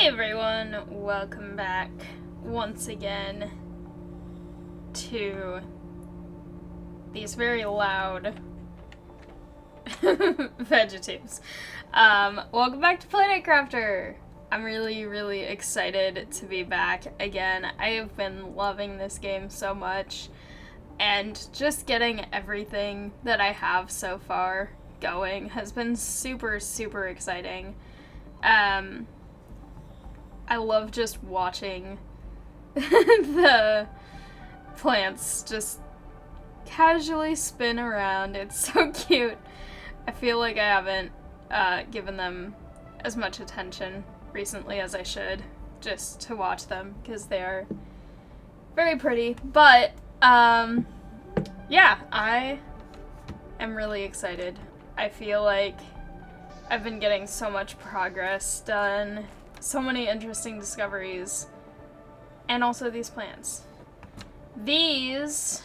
Hey everyone, welcome back once again to these very loud Vegetubes. Welcome back to Planet Crafter! I'm really excited to be back again. I have been loving this game so much, and just getting everything that I have so far going has been super exciting. I love just watching the plants just casually spin around. It's so cute. I feel like I haven't given them as much attention recently as I should, just to watch them, because they are very pretty. But, yeah, I am really excited. I feel like I've been getting so much progress done, so many interesting discoveries, and also these plants. These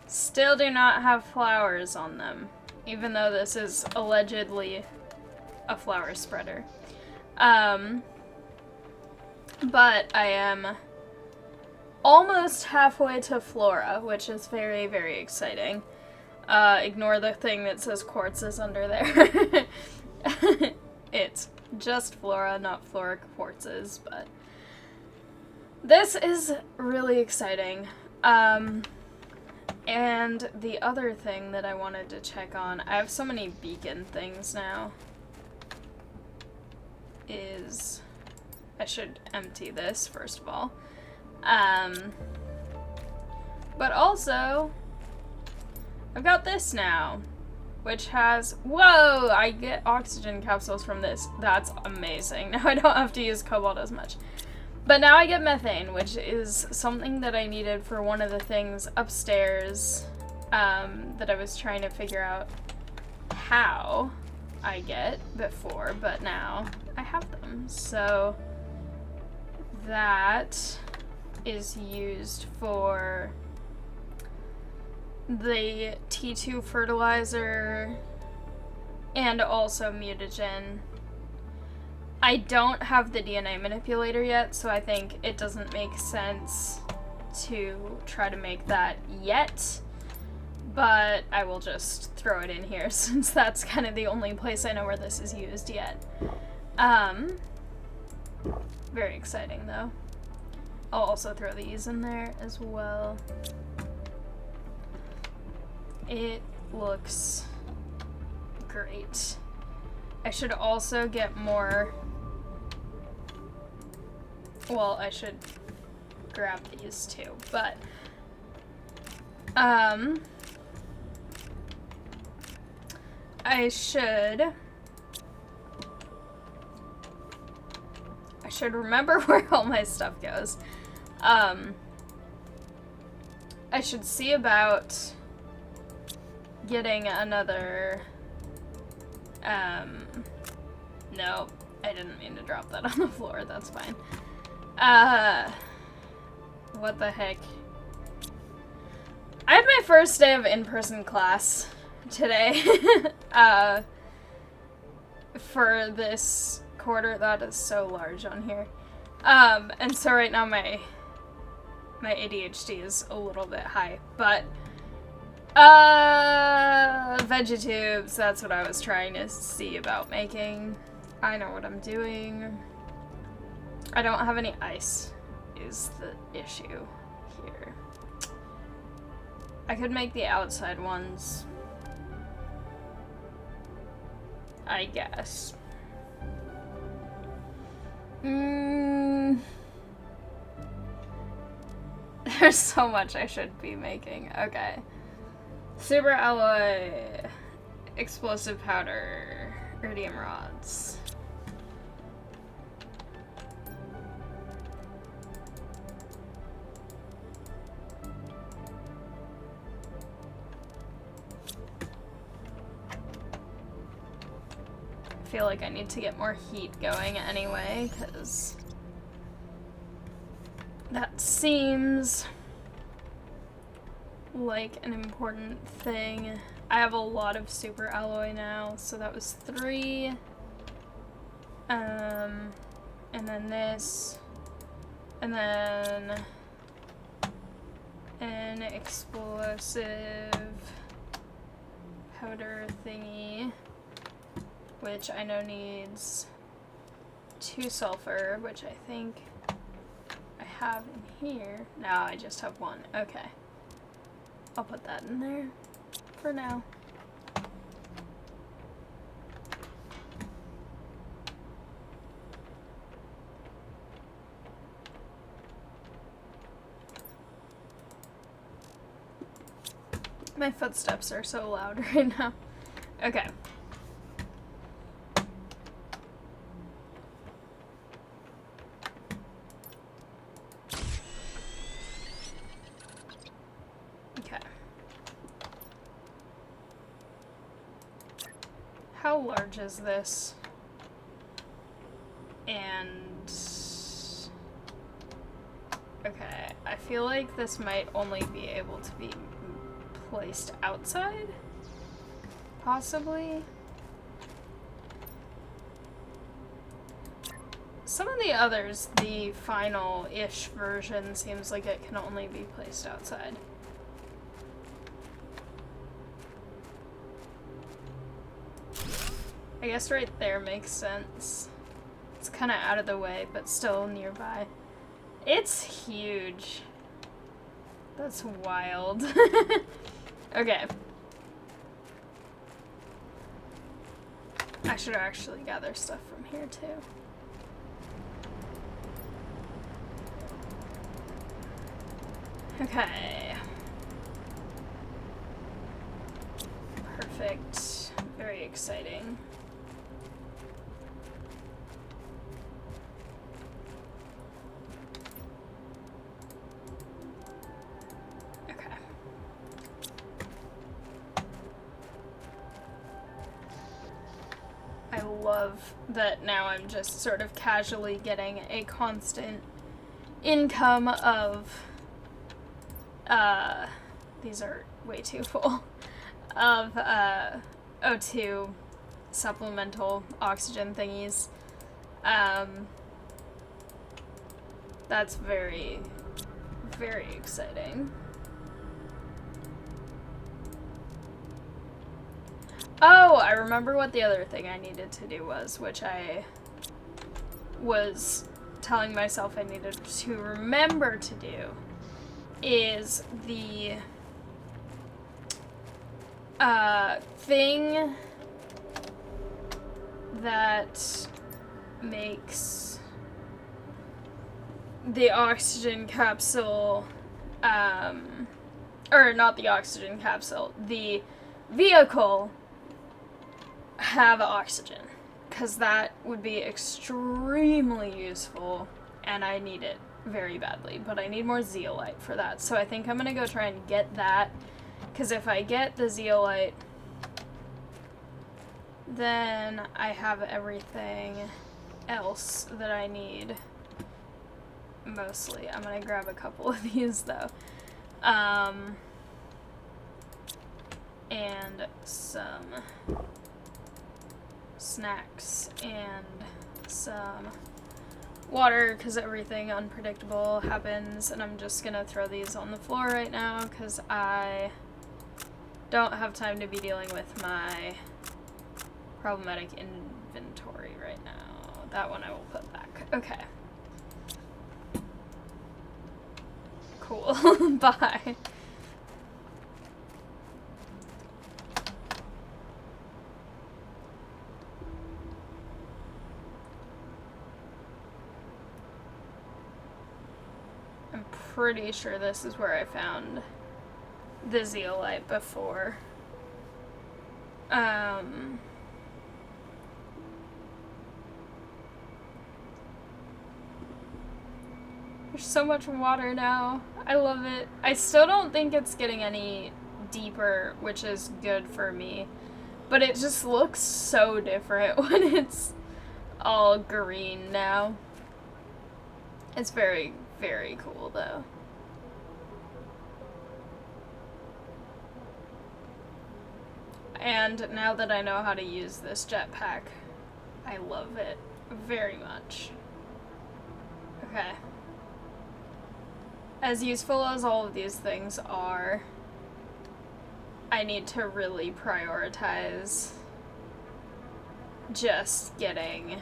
still do not have flowers on them, even though this is allegedly a flower spreader. But I am almost halfway to Flora, which is very exciting. Ignore the thing that says quartzes under there. It's just Flora, not Flora quartzes, but this is really exciting. And the other thing that I wanted to check on, I have so many beacon things now, is I should empty this first of all. But also, I've got this now, which has, whoa, I get oxygen capsules from this. That's amazing. Now I don't have to use cobalt as much. But now I get methane, which is something that I needed for one of the things upstairs that I was trying to figure out how I get before, but now I have them. So that is used for the T2 fertilizer and also mutagen. I don't have the DNA manipulator yet, so I think it doesn't make sense to try to make that yet, but I will just throw it in here since that's kind of the only place I know where this is used yet. Very exciting though. I'll also throw these in there as well. It looks great. I should also get more. Well, I should grab these too, but I should remember where all my stuff goes. I should see about getting another, no, I didn't mean to drop that on the floor, that's fine. What the heck? I had my first day of in-person class today, for this quarter. That is so large on here. And so right now my ADHD is a little bit high, but Vegetubes, that's what I was trying to see about making. I know what I'm doing. I don't have any ice, is the issue here. I could make the outside ones, I guess. There's so much I should be making. Okay. Super alloy, explosive powder, iridium rods. I feel like I need to get more heat going anyway, because that seems like an important thing. I have a lot of super alloy now, so that was 3. And then this, and then an explosive powder thingy, which I know needs 2 sulfur, which I think I have in here. No, I just have 1. Okay. I'll put that in there for now. My footsteps are so loud right now. Okay. Okay. How large is this? And... okay, I feel like this might only be able to be placed outside? Possibly? Some of the others, the final-ish version, seems like it can only be placed outside. I guess right there makes sense. It's kind of out of the way, but still nearby. It's huge. That's wild. Okay. I should actually gather stuff from here too. Okay. Perfect. Very exciting. Love that now I'm just sort of casually getting a constant income of, these are way too full, of, O2 supplemental oxygen thingies. That's very, very exciting. Oh, I remember what the other thing I needed to do was, which I was telling myself I needed to remember to do, is the thing that makes the oxygen capsule, or not the oxygen capsule, the vehicle have oxygen, because that would be extremely useful, and I need it very badly, but I need more zeolite for that, so I think I'm gonna go try and get that, because if I get the zeolite, then I have everything else that I need, mostly. I'm gonna grab a couple of these, though. And some snacks and some water, because everything unpredictable happens, and I'm just gonna throw these on the floor right now because I don't have time to be dealing with my problematic inventory right now. That one I will put back. Okay. Cool. Bye. Pretty sure this is where I found the zeolite before. There's so much water now. I love it. I still don't think it's getting any deeper, which is good for me. But it just looks so different when it's all green now. It's very, very cool, though. And now that I know how to use this jetpack, I love it. very much. Okay. As useful as all of these things are, I need to really prioritize just getting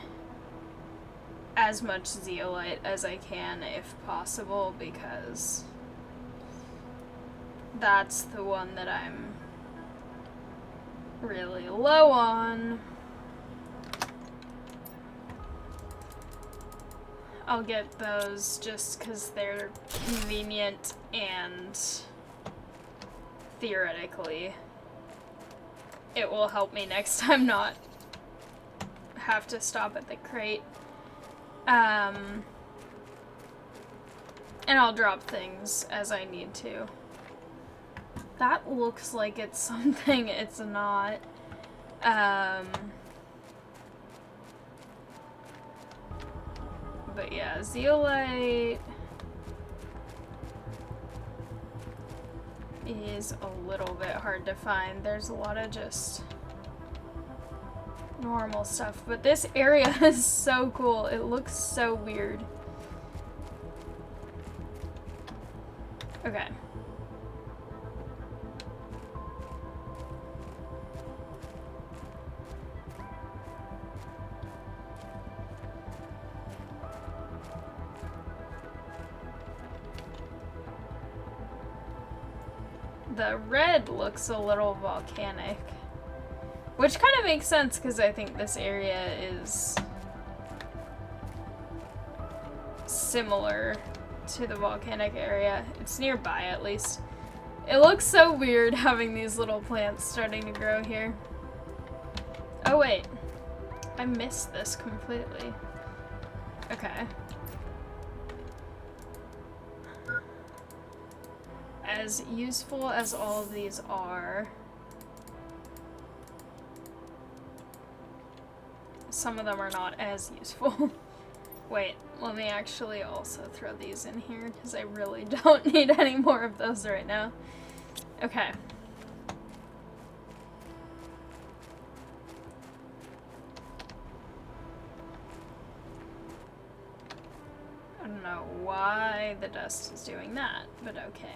as much zeolite as I can if possible, because that's the one that I'm really low on. I'll get those just because they're convenient and theoretically it will help me next time not have to stop at the crate. And I'll drop things as I need to. That looks like it's something, it's not. But yeah, zeolite is a little bit hard to find. There's a lot of just normal stuff, but this area is so cool. It looks so weird. Okay. The red looks a little volcanic, which kind of makes sense because I think this area is similar to the volcanic area. It's nearby, at least. It looks so weird having these little plants starting to grow here. Oh wait, I missed this completely. Okay. As useful as all of these are, some of them are not as useful. Wait, let me actually also throw these in here because I really don't need any more of those right now. Okay. I don't know why the dust is doing that, but okay.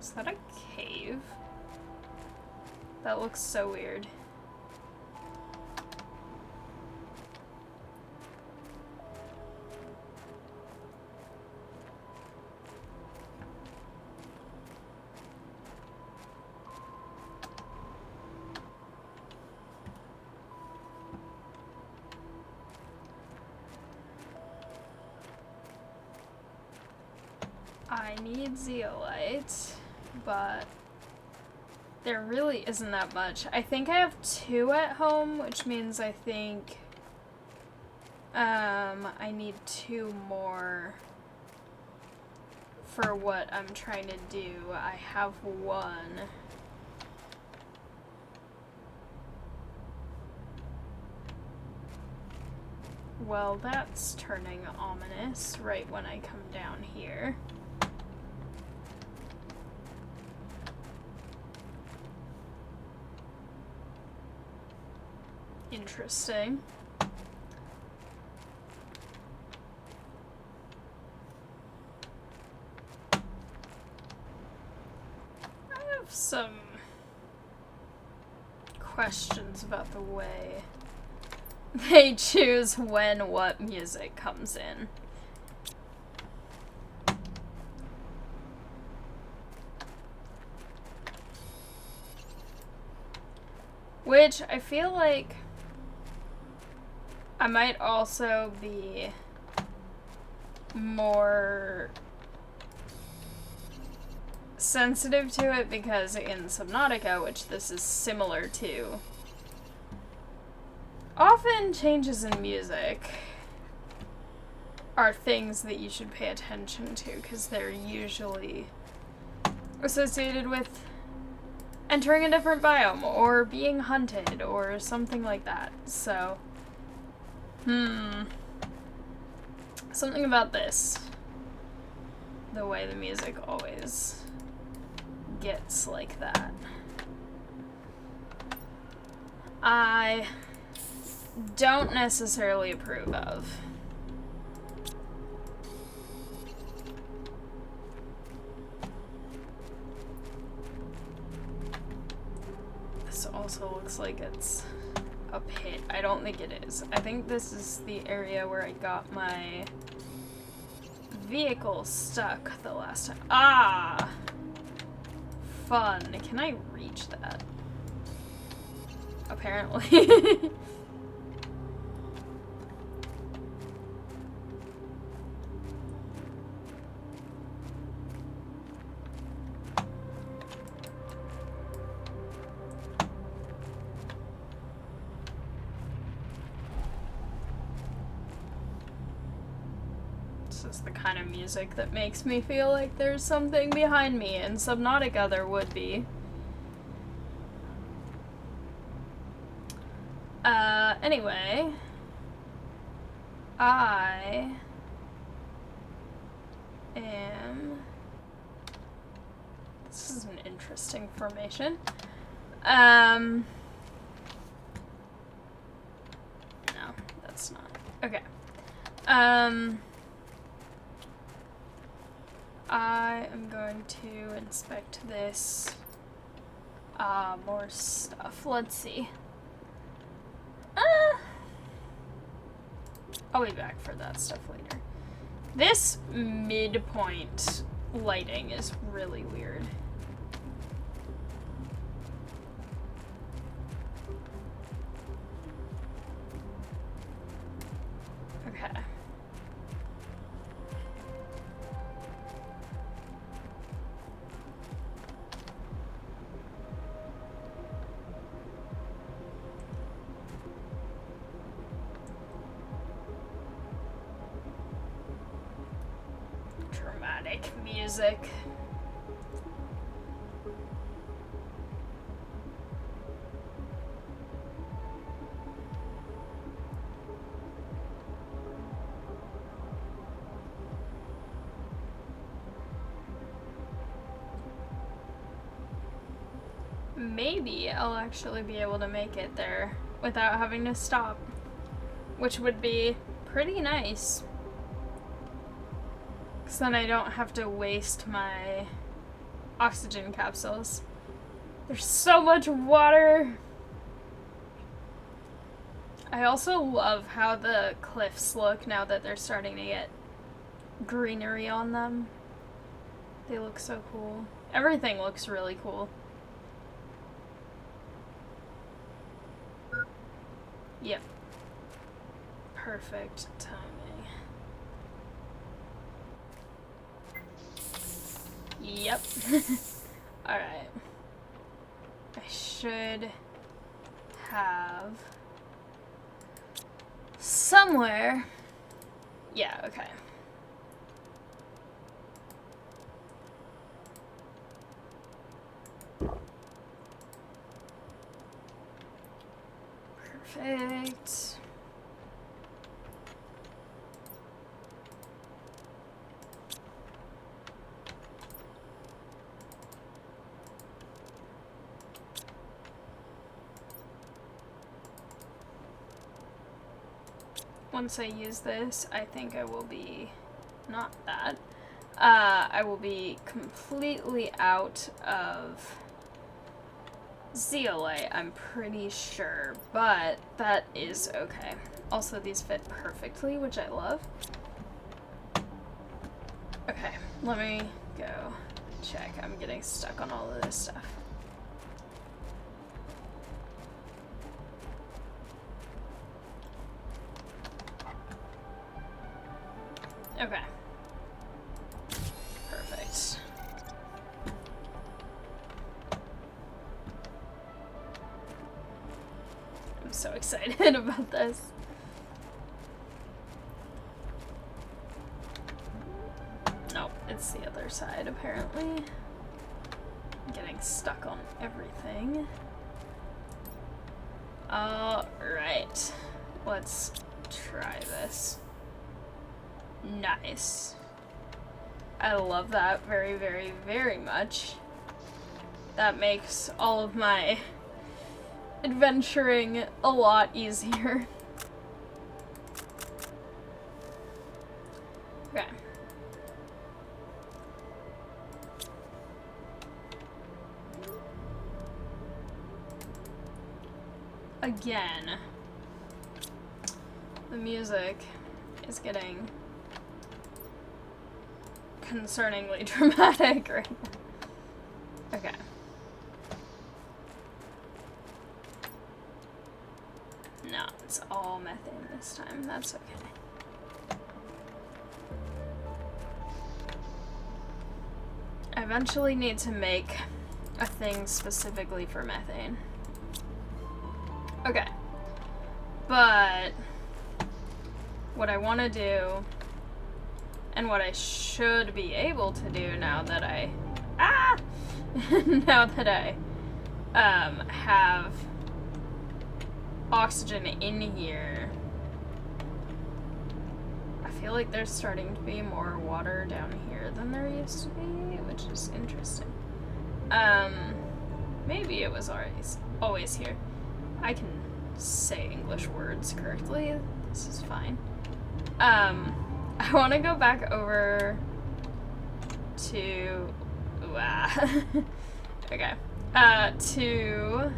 Is that a cave? That looks so weird. I need zeolite, but there really isn't that much. I think I have 2 at home, which means I think I need 2 more for what I'm trying to do. I have 1. Well, that's turning ominous right when I come down here. Interesting. I have some questions about the way they choose when what music comes in. Which I feel like I might also be more sensitive to it because in Subnautica, which this is similar to, often changes in music are things that you should pay attention to because they're usually associated with entering a different biome or being hunted or something like that. So, something about this. The way the music always gets like that. I don't necessarily approve of. This also looks like it's a pit. I don't think it is. I think this is the area where I got my vehicle stuck the last time. Ah! Fun. Can I reach that? Apparently. This is the kind of music that makes me feel like there's something behind me, and Subnautica there would be. Anyway, I am... This is an interesting formation. No, that's not. Okay. I am going to inspect this. More stuff. Let's see. I'll be back for that stuff later. This midpoint lighting is really weird. Okay. Dramatic music. Maybe I'll actually be able to make it there without having to stop, which would be pretty nice. Because then I don't have to waste my oxygen capsules. There's so much water! I also love how the cliffs look now that they're starting to get greenery on them. They look so cool. Everything looks really cool. Yep. Perfect timing. Yep. Alright. I should have somewhere. Yeah, okay. Perfect. Once I use this, I think I will be, not that, I will be completely out of zeolite, I'm pretty sure, but that is okay. Also, these fit perfectly, which I love. Okay, let me go check. I'm getting stuck on all of this stuff. Okay. Perfect. I'm so excited about this. Nope, it's the other side apparently. I'm getting stuck on everything. Alright. Let's try this. Nice. I love that very, very, very much. That makes all of my adventuring a lot easier. again, the music is getting concerningly dramatic right now. Okay. No, it's all methane this time. That's okay. I eventually need to make a thing specifically for methane. Okay. But what I want to do, and what I should be able to do now that I now that I have oxygen in here, I feel like there's starting to be more water down here than there used to be, which is interesting. Maybe it was always here. I can say English words correctly. This is fine. I want to go back over to okay. To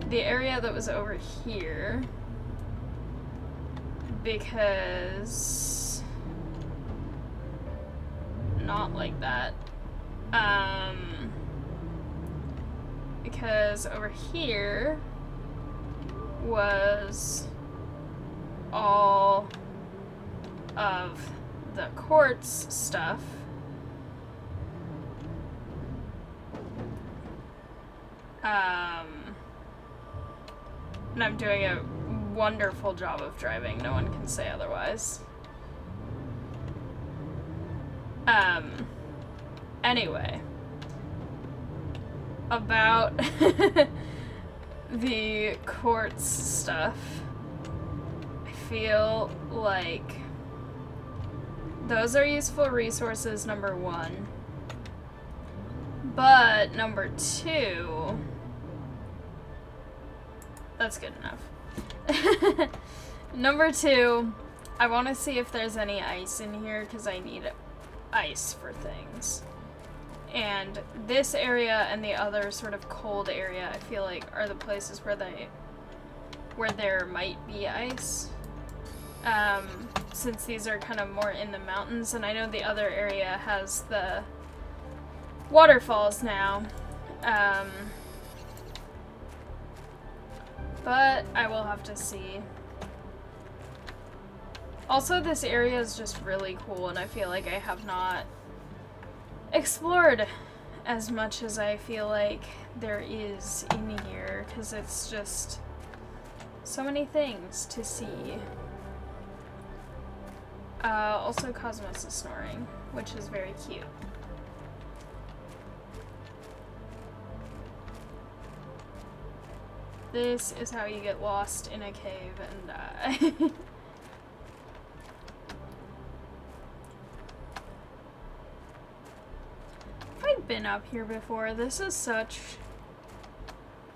the area that was over here, because not like that. Because over here was all of the quartz stuff. And I'm doing a wonderful job of driving, no one can say otherwise. Anyway. About the quartz stuff, I feel like those are useful resources, number one. But number two, that's good enough. Number two, I want to see if there's any ice in here, because I need ice for things. And this area and the other sort of cold area, I feel like, are the places where there might be ice. Since these are kind of more in the mountains, and I know the other area has the waterfalls now. But I will have to see. Also, this area is just really cool, and I feel like I have not explored as much as I feel like there is in here, because it's just so many things to see. Also, Cosmos is snoring, which is very cute. This is how you get lost in a cave and die. I've been up here before. This is such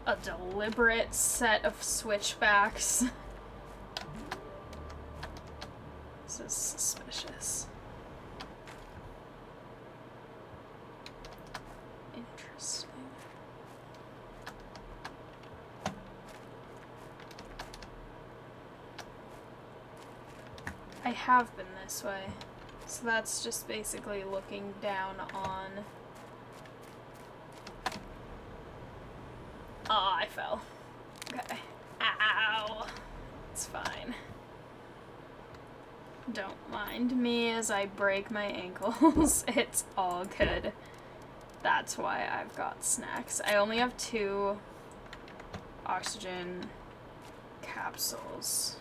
a deliberate set of switchbacks. This is suspicious. Interesting. I have been this way. So that's just basically looking down on... Oh, I fell. Okay. Ow. It's fine. Don't mind me as I break my ankles. It's all good. That's why I've got snacks. I only have 2 oxygen capsules.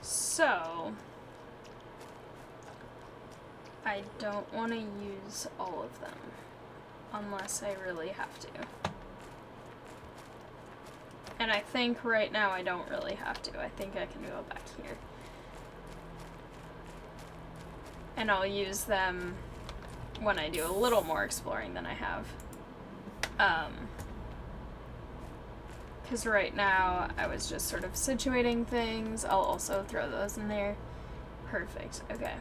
So, I don't want to use all of them unless I really have to. And I think right now I don't really have to. I think I can go back here. And I'll use them when I do a little more exploring than I have. Because right now I was just sort of situating things. I'll also throw those in there. Perfect. Okay.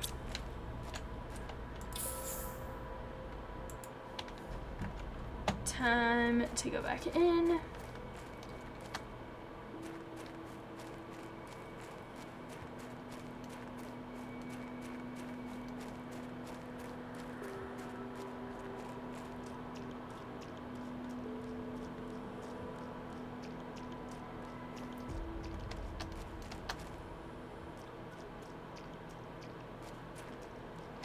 Time to go back in.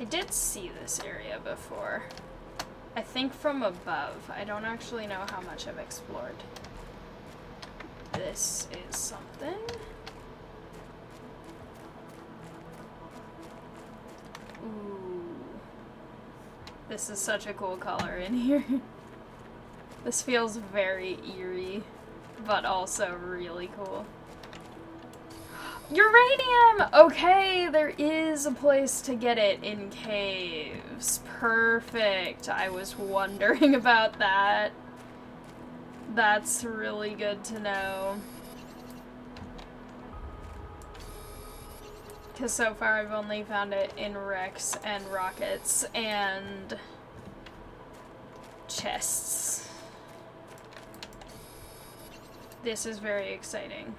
I did see this area before. I think from above. I don't actually know how much I've explored. This is something. Ooh. This is such a cool color in here. This feels very eerie, but also really cool. Uranium! Okay, there is a place to get it in caves. Perfect. I was wondering about that. That's really good to know. Because so far I've only found it in wrecks and rockets and chests. This is very exciting.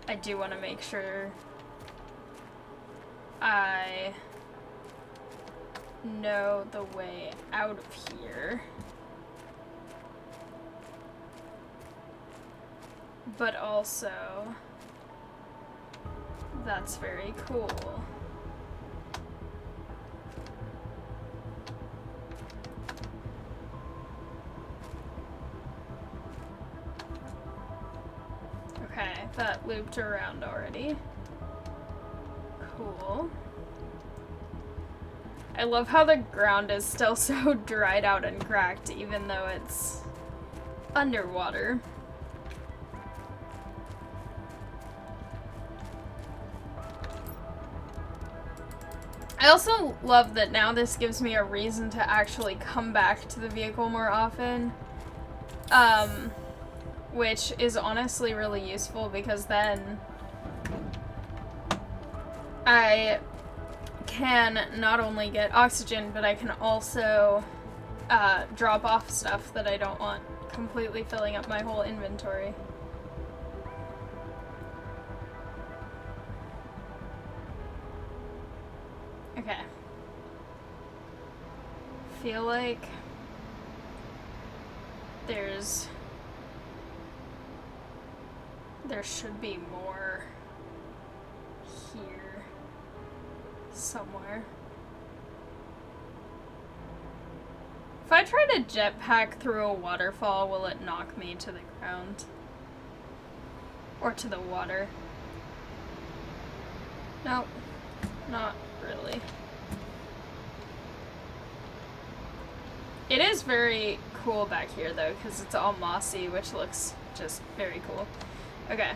I do want to make sure I know the way out of here. But also, that's very cool. Okay, that looped around already. Cool. I love how the ground is still so dried out and cracked, even though it's underwater. I also love that now this gives me a reason to actually come back to the vehicle more often. Which is honestly really useful because then I can not only get oxygen, but I can also drop off stuff that I don't want completely filling up my whole inventory. Okay. Feel like there should be more here somewhere. If I try to jetpack through a waterfall, will it knock me to the ground? Or to the water? Nope, not really. It is very cool back here though, because it's all mossy, which looks just very cool. Okay.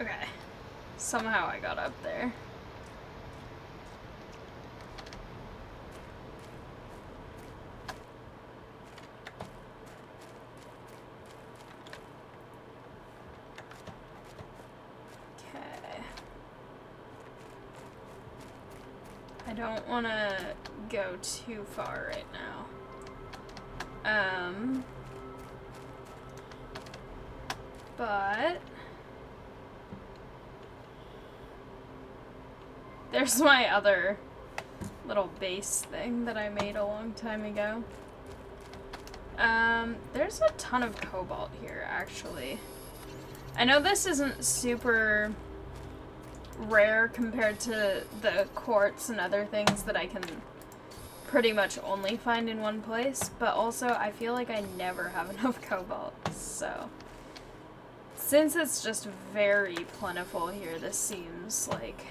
Okay. Somehow I got up there. Okay. I don't want to go too far right now. But there's my other little base thing that I made a long time ago. There's a ton of cobalt here, actually. I know this isn't super rare compared to the quartz and other things that I can pretty much only find in one place, but also I feel like I never have enough cobalt, so since it's just very plentiful here, this seems like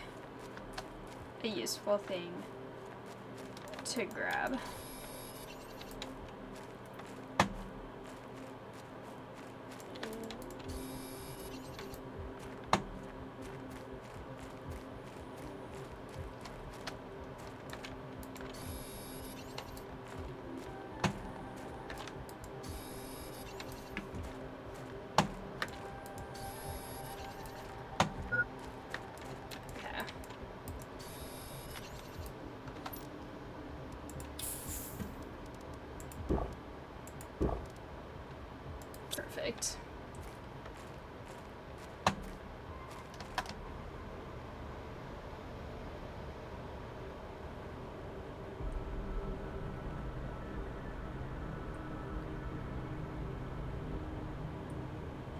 a useful thing to grab.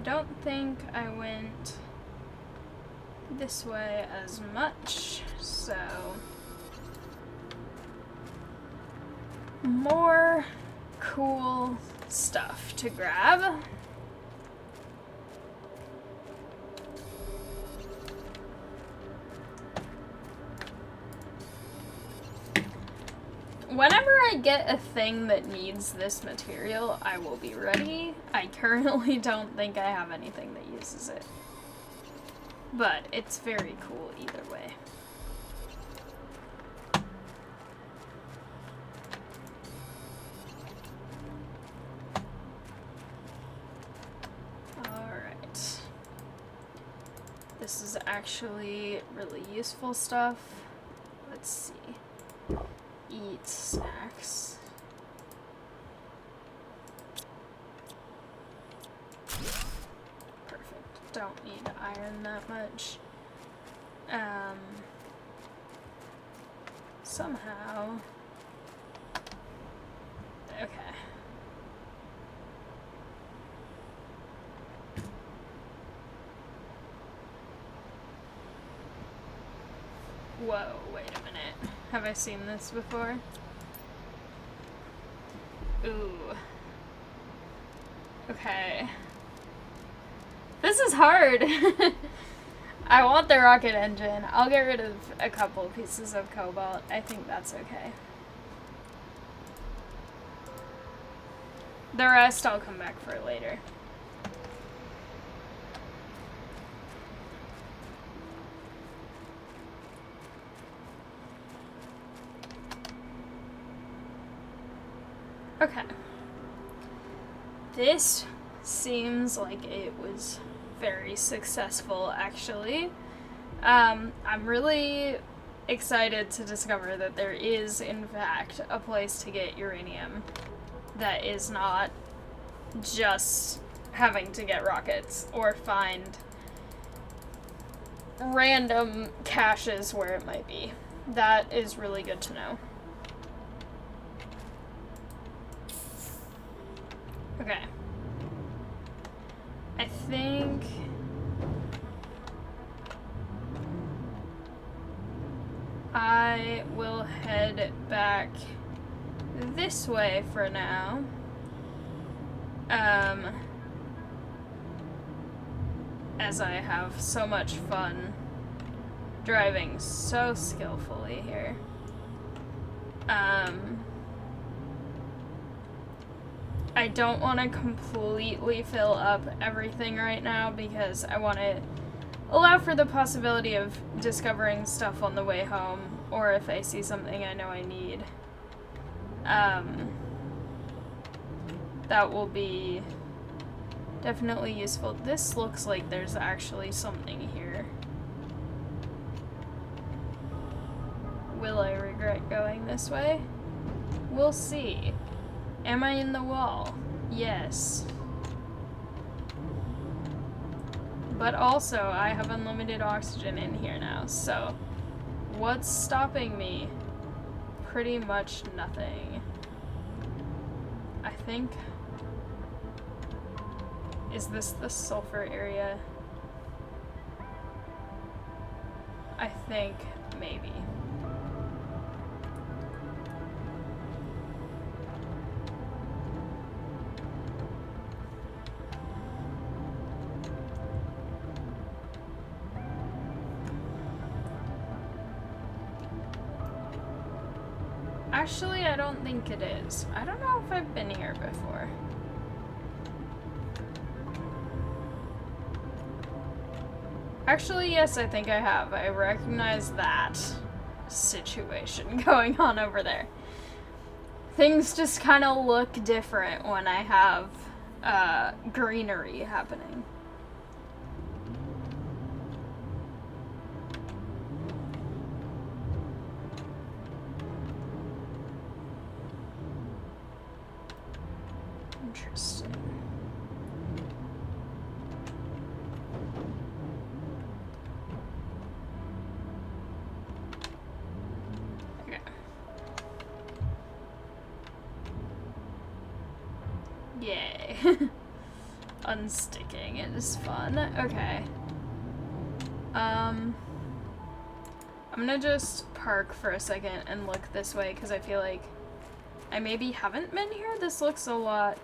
I don't think I went this way as much, so more cool stuff to grab. Whenever I get a thing that needs this material, I will be ready. I currently don't think I have anything that uses it. But it's very cool either way. Alright. This is actually really useful stuff. Let's see. Eat snacks. Perfect. Don't need iron that much. Somehow. Okay. Whoa, wait a minute. Have I seen this before? Ooh. Okay. This is hard! I want the rocket engine. I'll get rid of a couple pieces of cobalt. I think that's okay. The rest I'll come back for later. Okay. This seems like it was very successful, actually. I'm really excited to discover that there is, in fact, a place to get uranium that is not just having to get rockets or find random caches where it might be. That is really good to know. Okay. I think I will head back this way for now. As I have so much fun driving so skillfully here. I don't want to completely fill up everything right now because I want to allow for the possibility of discovering stuff on the way home, or if I see something I know I need. That will be definitely useful. This looks like there's actually something here. Will I regret going this way? We'll see. Am I in the wall? Yes. But also, I have unlimited oxygen in here now, so what's stopping me? Pretty much nothing. I think... Is this the sulfur area? I think maybe. Actually, I don't think it is. I don't know if I've been here before. Actually, yes, I think I have. I recognize that situation going on over there. Things just kind of look different when I have greenery happening. Interesting. Okay. Yay. unsticking. It is fun. Okay. I'm gonna just park for a second and look this way because I feel like I maybe haven't been here. This looks a lot...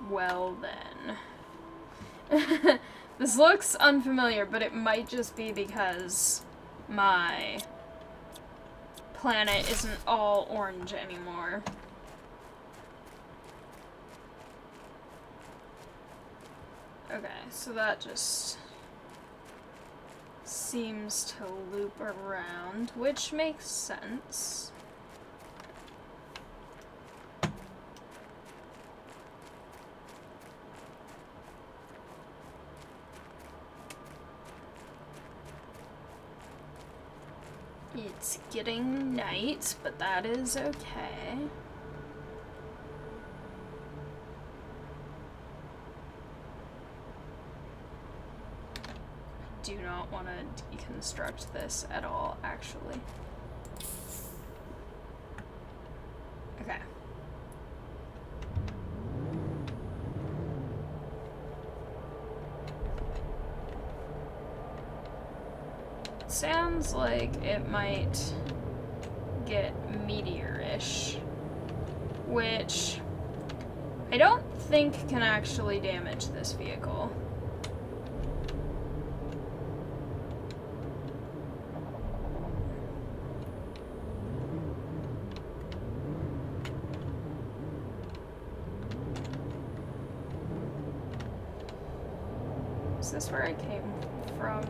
Well then. This looks unfamiliar, but it might just be because my planet isn't all orange anymore. Okay, so that just seems to loop around, which makes sense. It's getting night, but that is okay. Do not want to deconstruct this at all, actually. Okay. Sounds like it might get meteor-ish, which I don't think can actually damage this vehicle. Is this where I came from?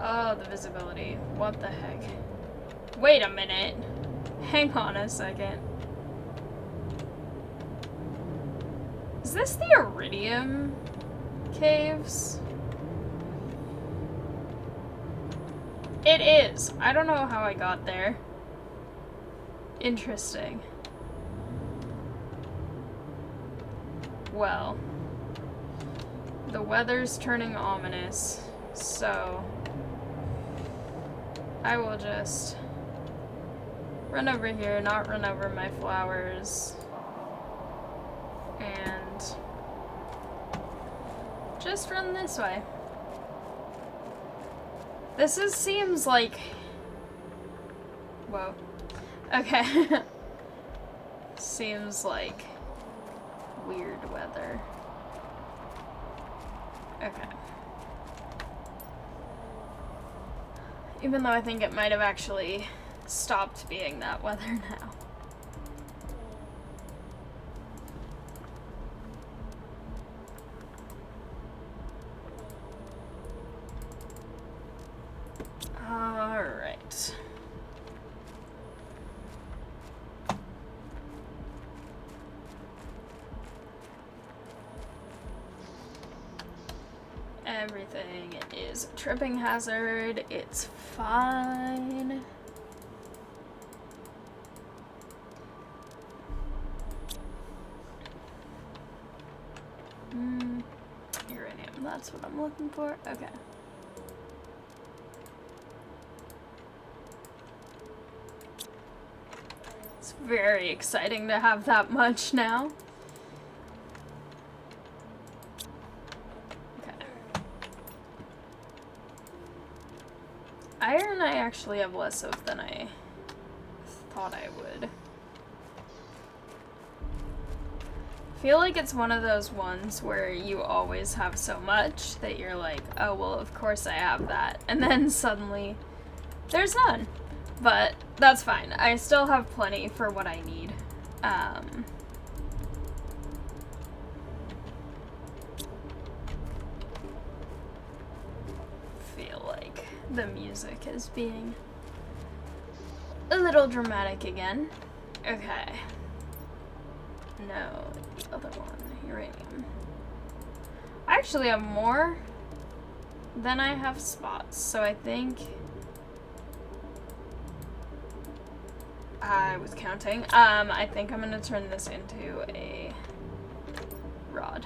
Oh, the visibility. What the heck? Wait a minute. Hang on a second. Is this the Iridium caves? It is. I don't know how I got there. Interesting. Well, the weather's turning ominous, so I will just run over here, not run over my flowers, and just run this way. This seems like... Whoa. Okay. Seems like weird weather. Okay. Even though I think it might have actually stopped being that weather now. Alright. Everything is a tripping hazard. It's fine. Uranium, that's what I'm looking for. Okay. It's very exciting to have that much now. Iron I actually have less of than I thought I would. I feel like it's one of those ones where you always have so much that you're like, oh well, of course I have that. And then suddenly there's none. But that's fine. I still have plenty for what I need. The music is being a little dramatic again. Okay. No, the other one, uranium. I actually have more than I have spots, so I think I was counting. I think I'm gonna turn this into a rod.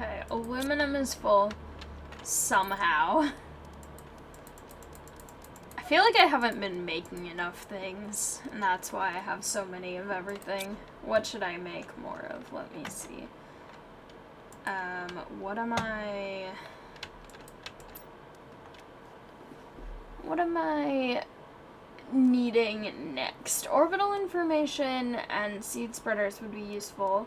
Okay, aluminum is full somehow. I feel like I haven't been making enough things, and that's why I have so many of everything. What should I make more of? Let me see. What am I needing next? Orbital information and seed spreaders would be useful.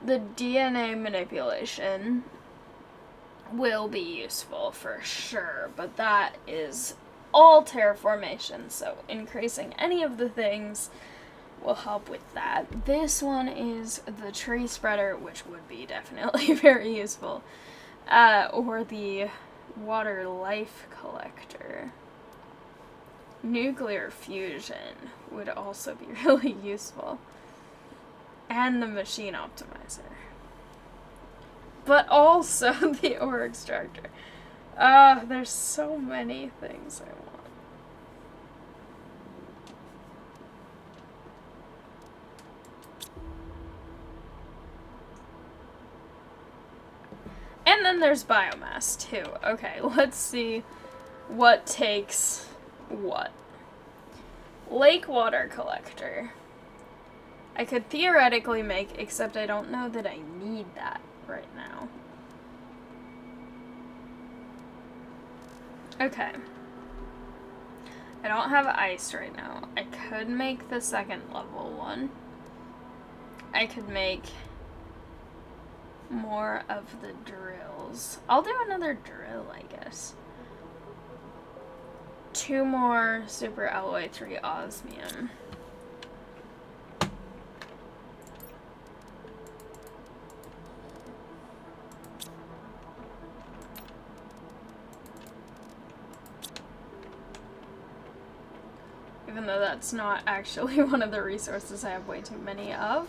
The DNA manipulation will be useful for sure, but that is all terraformation, so increasing any of the things will help with that. This one is the tree spreader, which would be definitely very useful, or the water life collector. Nuclear fusion would also be really useful, and the machine optimizer. But also the ore extractor. There's so many things I want. And then there's biomass too. Okay, let's see what takes what. Lake water collector. I could theoretically make, except I don't know that I need that right now. Okay. I don't have ice right now. I could make the second level one. I could make more of the drills. I'll do another drill, I guess. 2 more super alloy 3 osmium. Even though that's not actually one of the resources I have way too many of.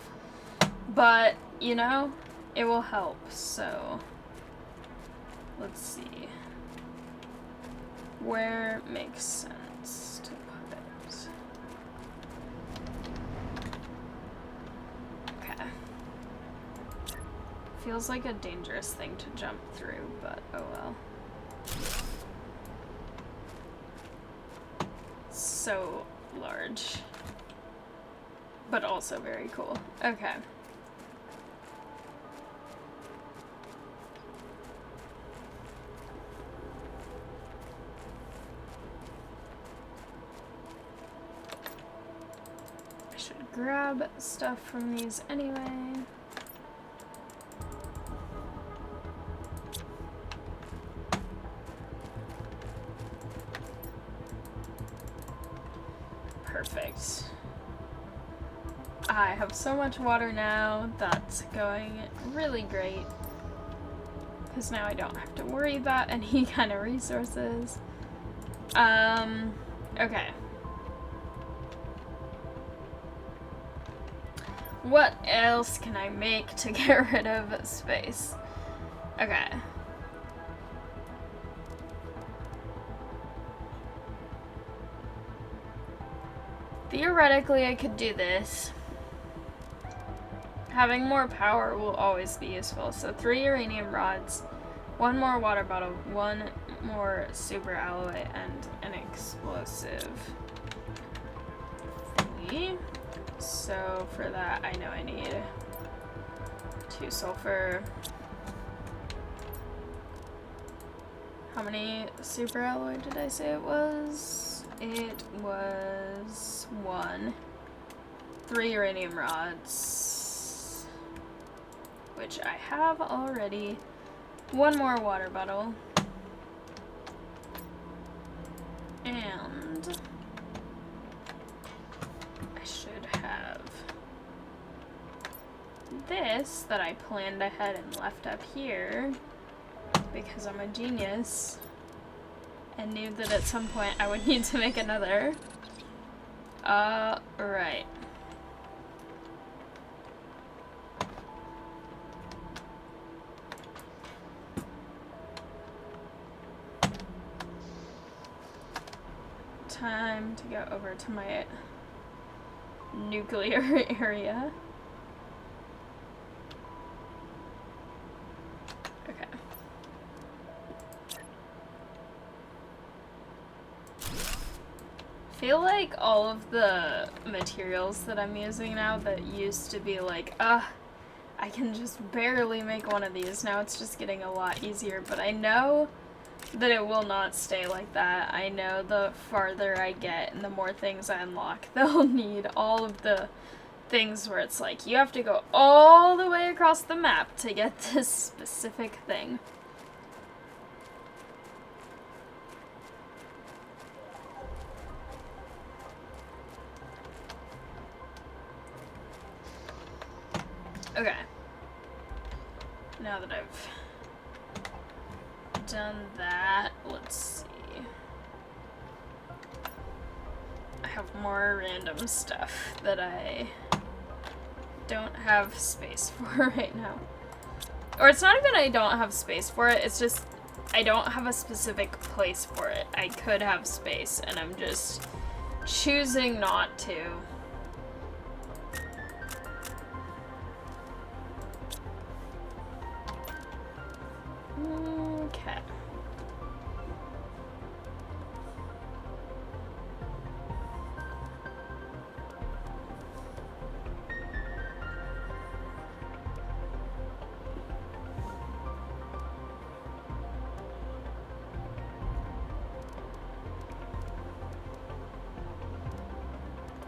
But, you know, it will help, so let's see. Where makes sense to put it? Okay. Feels like a dangerous thing to jump through, but oh well. So large, but also very cool. Okay. I should grab stuff from these anyway. Perfect. I have so much water now, that's going really great. Because now I don't have to worry about any kind of resources. Okay. What else can I make to get rid of space? Okay. Theoretically, I could do this. Having more power will always be useful. So 3 uranium rods, 1 more water bottle, 1 more super alloy, and an explosive. 3. So for that, I know I need 2 sulfur. How many super alloy did I say it was? It was 1. 3 uranium rods, which I have already. 1 more water bottle. And I should have this that I planned ahead and left up here because I'm a genius and knew that at some point I would need to make another. Right. Time to go over to my nuclear area. feel like all of the materials that I'm using now that used to be like, I can just barely make one of these. Now it's just getting a lot easier, but I know that it will not stay like that. I know the farther I get and the more things I unlock, they'll need all of the things where it's like, you have to go all the way across the map to get this specific thing. Okay. Now that I've done that, let's see. I have more random stuff that I don't have space for right now. Or it's not even I don't have space for it, it's just I don't have a specific place for it. I could have space and I'm just choosing not to. Okay.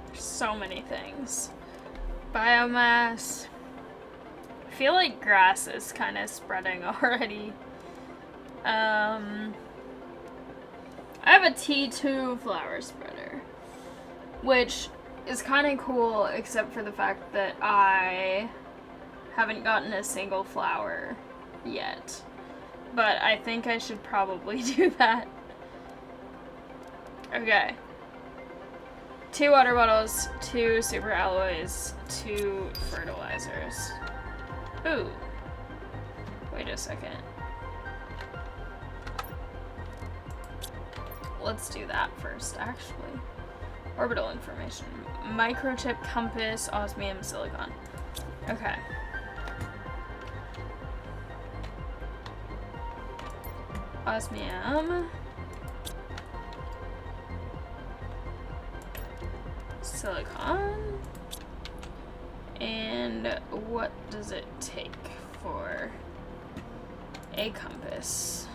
There's so many things. Biomass. I feel like grass is kind of spreading already. I have a T2 flower spreader, which is kind of cool except for the fact that I haven't gotten a single flower yet. But I think I should probably do that. Okay. 2 water bottles, 2 super alloys, 2 fertilizers. Ooh. Wait a second. Let's do that first, actually. Orbital information. Microchip, compass, osmium, silicon. Okay. Osmium. Silicon. And what does it take for a compass?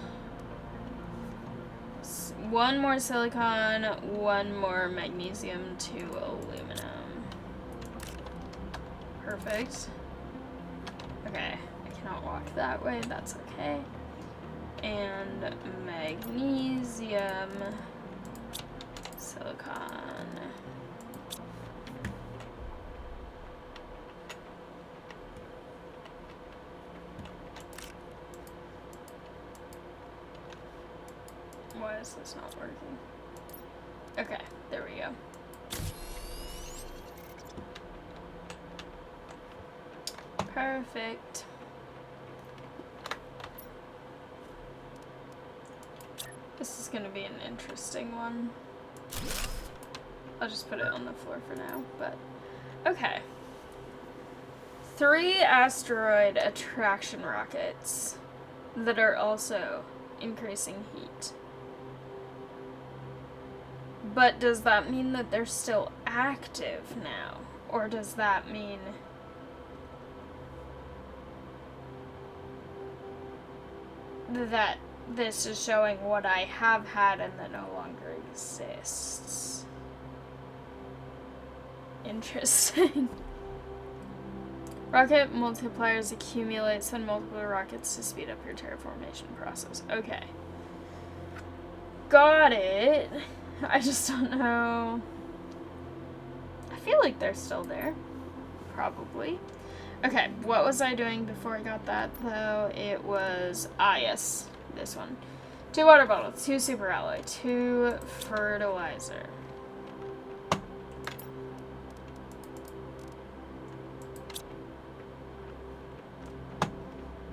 1 more silicon, 1 more magnesium, 2 aluminum. Perfect. Okay, I cannot walk that way, that's okay. And magnesium, silicon. Why is this not working? Okay, there we go. Perfect. This is gonna be an interesting one. I'll just put it on the floor for now, but okay. 3 asteroid attraction rockets that are also increasing heat. But does that mean that they're still active now? Or does that mean that this is showing what I have had and that no longer exists? Interesting. Rocket multipliers accumulate. Send multiple rockets to speed up your terraformation process. Okay. Got it. I just don't know. I feel like they're still there. Probably. Okay, what was I doing before I got that, though? It was, yes, this one. 2 water bottles, 2 super alloy, 2 fertilizer.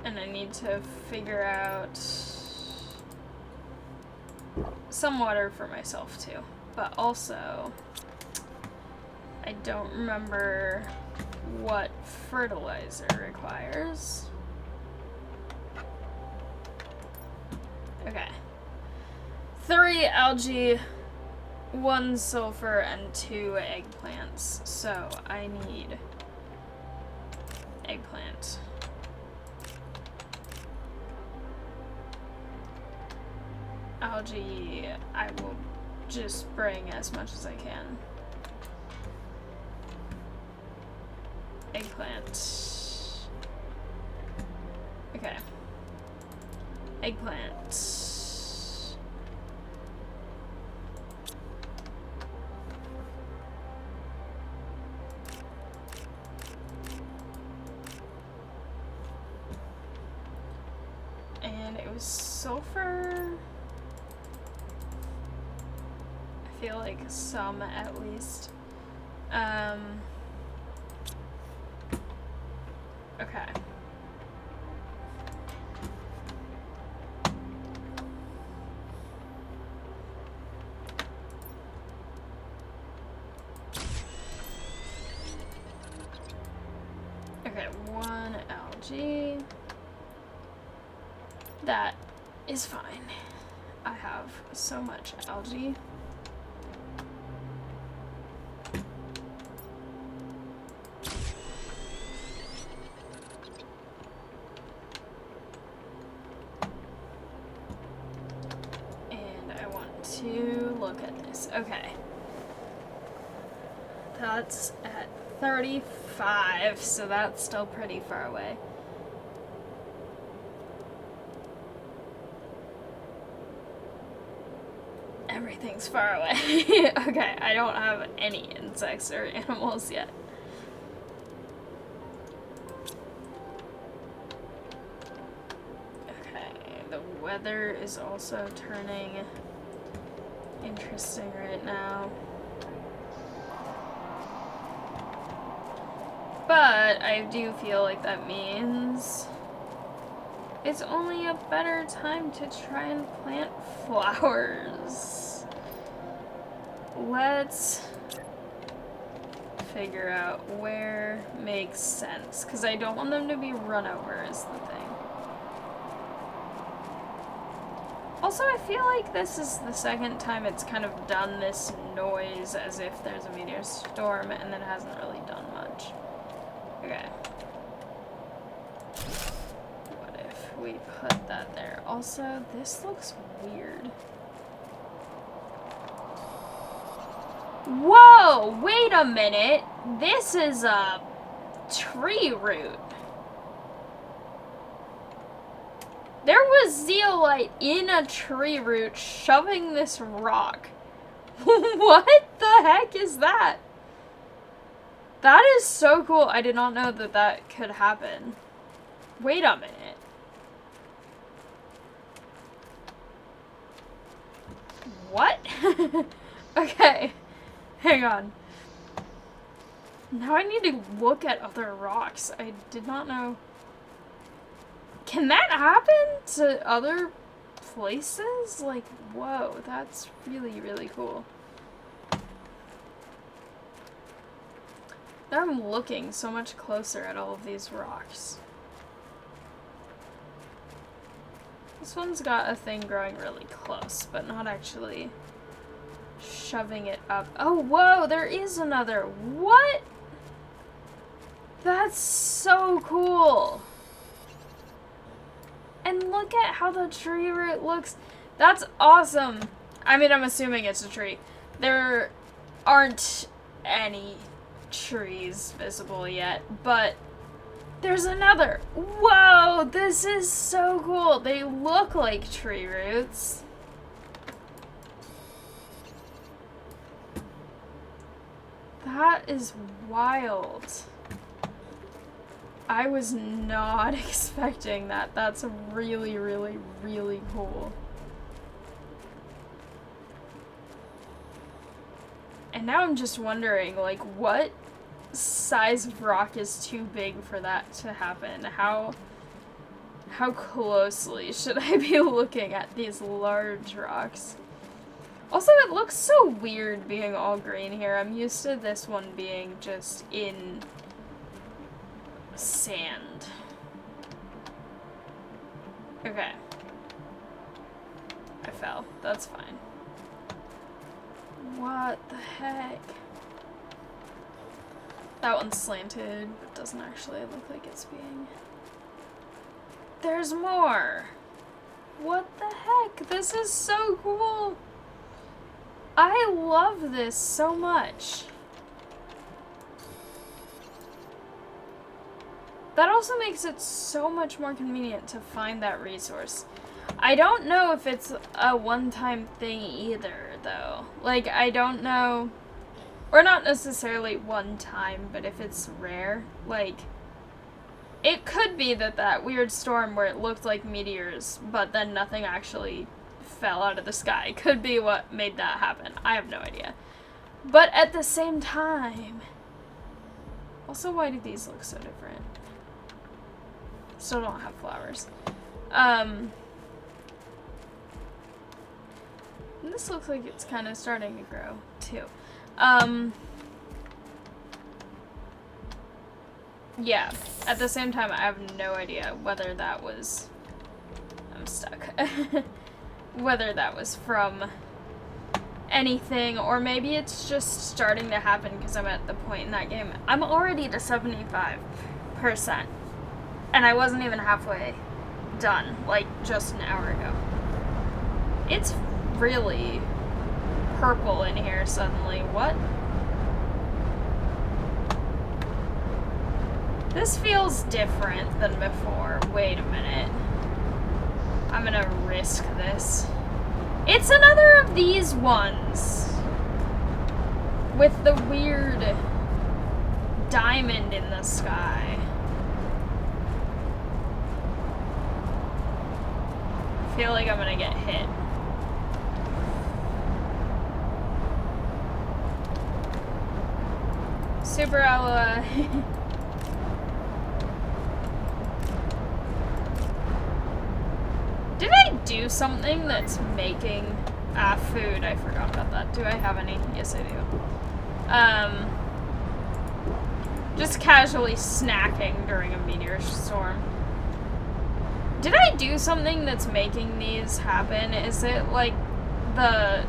And I need to figure out some water for myself too, but also I don't remember what fertilizer requires. Okay. 3 algae 1 sulfur and 2 eggplants, so I need eggplant. Algae, I will just bring as much as I can. Eggplant. Okay. Eggplant. And it was sulfur. I feel like some at least. Okay. Okay, 1 algae. That is fine. I have so much algae. And I want to look at this. Okay. That's at 35, so that's still pretty far away. Everything's far away. Okay, I don't have any insects or animals yet. Okay, the weather is also turning interesting right now. But I do feel like that means it's only a better time to try and plant flowers. Let's figure out where makes sense, because I don't want them to be run over is the thing. Also, I feel like this is the second time it's kind of done this noise as if there's a meteor storm and then hasn't really done much. Okay. What if we put that there? Also, this looks weird. Whoa! Wait a minute! This is a tree root. There was zeolite in a tree root shoving this rock. What the heck is that? That is so cool. I did not know that that could happen. Wait a minute. What? Okay. Hang on. Now I need to look at other rocks. I did not know. Can that happen to other places? Like, whoa, that's really, really cool. Now I'm looking so much closer at all of these rocks. This one's got a thing growing really close, but not actually shoving it up. Oh, whoa, there is another. What? That's so cool. And look at how the tree root looks. That's awesome. I mean, I'm assuming it's a tree. There aren't any trees visible yet, but there's another. Whoa, this is so cool. They look like tree roots. That is wild. I was not expecting that. That's really, really, really cool. And now I'm just wondering, like, what size of rock is too big for that to happen? How closely should I be looking at these large rocks? Also, it looks so weird being all green here. I'm used to this one being just in sand. Okay. I fell. That's fine. What the heck? That one's slanted, but doesn't actually look like it's being... There's more! What the heck? This is so cool! I love this so much. That also makes it so much more convenient to find that resource. I don't know if it's a one-time thing either, though. Like, I don't know... Or not necessarily one time, but if it's rare, like... It could be that weird storm where it looked like meteors, but then nothing actually fell out of the sky could be what made that happen. I have no idea. But at the same time... Also, why do these look so different? Still don't have flowers. This looks like it's kind of starting to grow, too. Yeah, at the same time, I have no idea whether that was... I'm stuck. Whether that was from anything, or maybe it's just starting to happen because I'm at the point in that game. I'm already to 75%, and I wasn't even halfway done, like, just an hour ago. It's really purple in here suddenly. What? This feels different than before. Wait a minute. I'm gonna risk this. It's another of these ones. With the weird diamond in the sky. I feel like I'm gonna get hit. Super Aloe. Did I do something that's making food? I forgot about that. Do I have any? Yes, I do. Just casually snacking during a meteor storm. Did I do something that's making these happen? Is it like the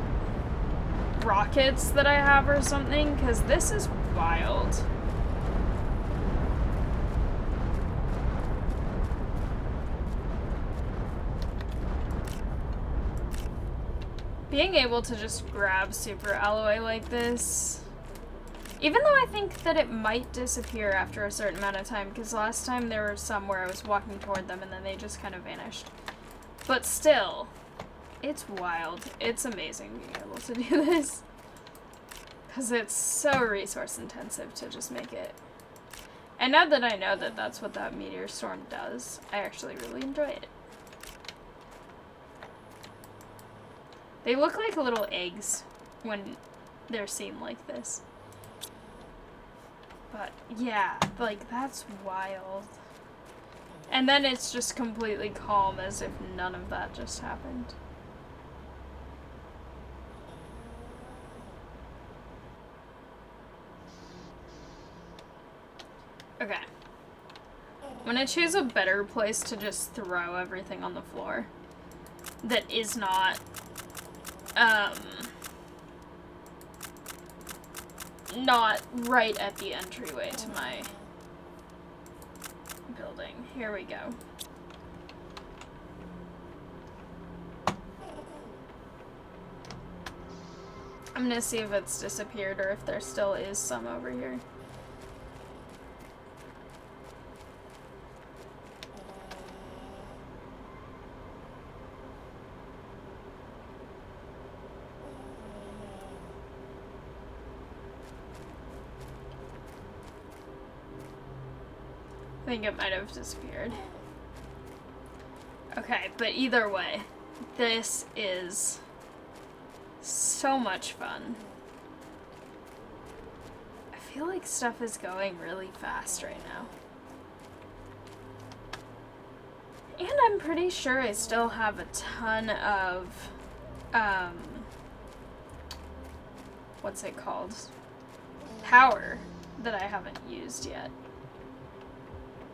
rockets that I have or something? Because this is wild. Being able to just grab super alloy like this, even though I think that it might disappear after a certain amount of time, because last time there were some where I was walking toward them and then they just kind of vanished. But still, it's wild. It's amazing being able to do this. Because it's so resource intensive to just make it. And now that I know that that's what that meteor storm does, I actually really enjoy it. They look like little eggs when they're seen like this. But yeah, like that's wild. And then it's just completely calm as if none of that just happened. Okay. I'm gonna choose a better place to just throw everything on the floor that is not not right at the entryway to my building. Here we go. I'm gonna see if it's disappeared or if there still is some over here. I think it might have disappeared. Okay, but either way, this is so much fun. I feel like stuff is going really fast right now. And I'm pretty sure I still have a ton of, what's it called? Power that I haven't used yet.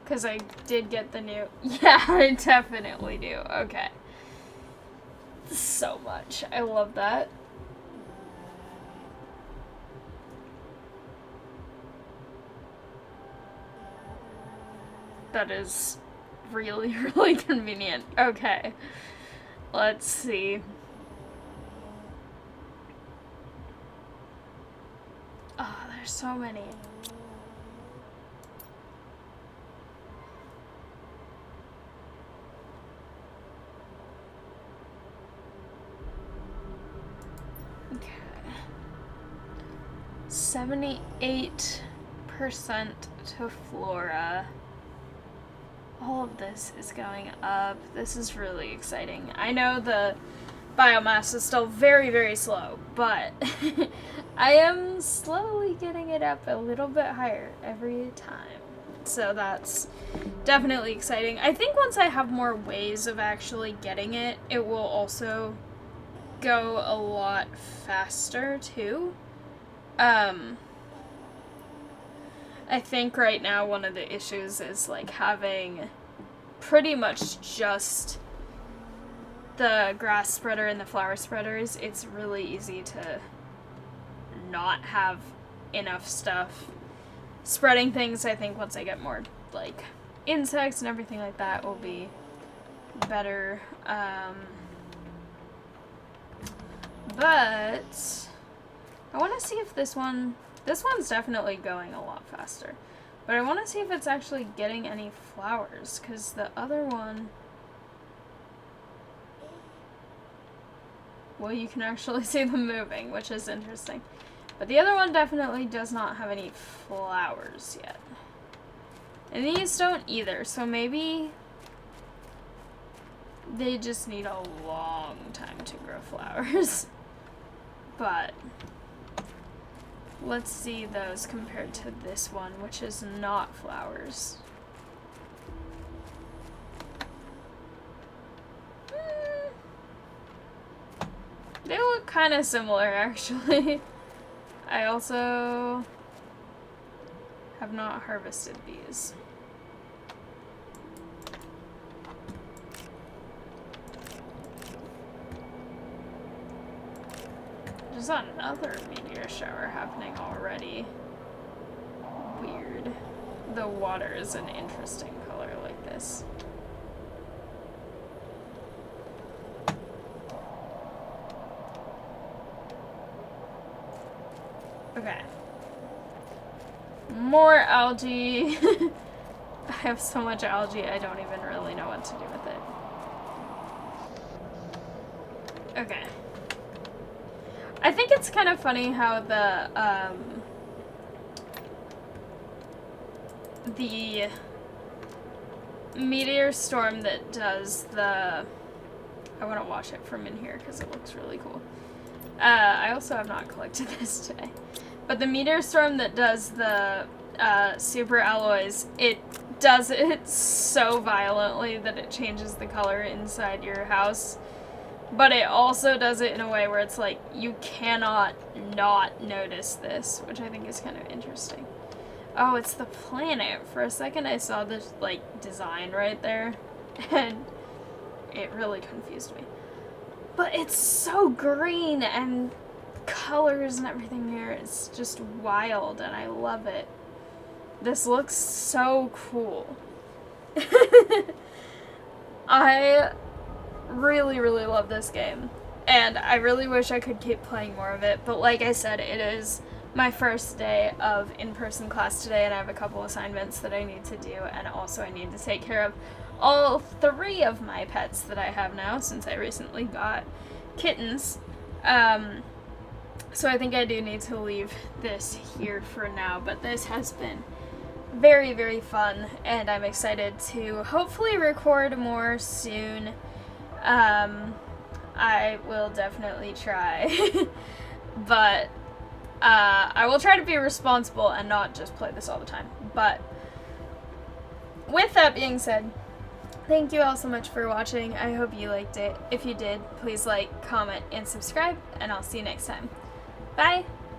Because I did get the new... Yeah, I definitely do. Okay. So much. I love that. That is really, really convenient. Okay. Let's see. Oh, there's so many. Okay. 78% to flora. All of this is going up. This is really exciting. I know the biomass is still very, very slow, but I am slowly getting it up a little bit higher every time. So that's definitely exciting. I think once I have more ways of actually getting it, it will also go a lot faster too. I think right now one of the issues is like having pretty much just the grass spreader and the flower spreaders. It's really easy to not have enough stuff spreading things. I think once I get more like insects and everything like that will be better. But I want to see if this one's definitely going a lot faster. But I want to see if it's actually getting any flowers, because the other one, well, you can actually see them moving, which is interesting. But the other one definitely does not have any flowers yet. And these don't either, so maybe they just need a long time to grow flowers. But let's see those compared to this one, which is not flowers. They look kind of similar, actually. I also have not harvested these. There's another meteor shower happening already. Weird. The water is an interesting color like this. Okay. More algae. I have so much algae, I don't even really know what to do with it. Okay. I think it's kind of funny how the meteor storm that does the... I want to watch it from in here because it looks really cool. I also have not collected this today. But the meteor storm that does the super alloys, it does it so violently that it changes the color inside your house. But it also does it in a way where it's like, you cannot not notice this, which I think is kind of interesting. Oh, it's the planet. For a second I saw this, like, design right there, and it really confused me. But it's so green, and colors and everything here, it's just wild, and I love it. This looks so cool. I really, really love this game, and I really wish I could keep playing more of it, but like I said, it is my first day of in-person class today, and I have a couple assignments that I need to do, and also I need to take care of all 3 of my pets that I have now, since I recently got kittens. So I think I do need to leave this here for now, but this has been very, very fun, and I'm excited to hopefully record more soon. I will definitely try, but I will try to be responsible and not just play this all the time. But with that being said, thank you all so much for watching. I hope you liked it. If you did, please like, comment, and subscribe, and I'll see you next time. Bye!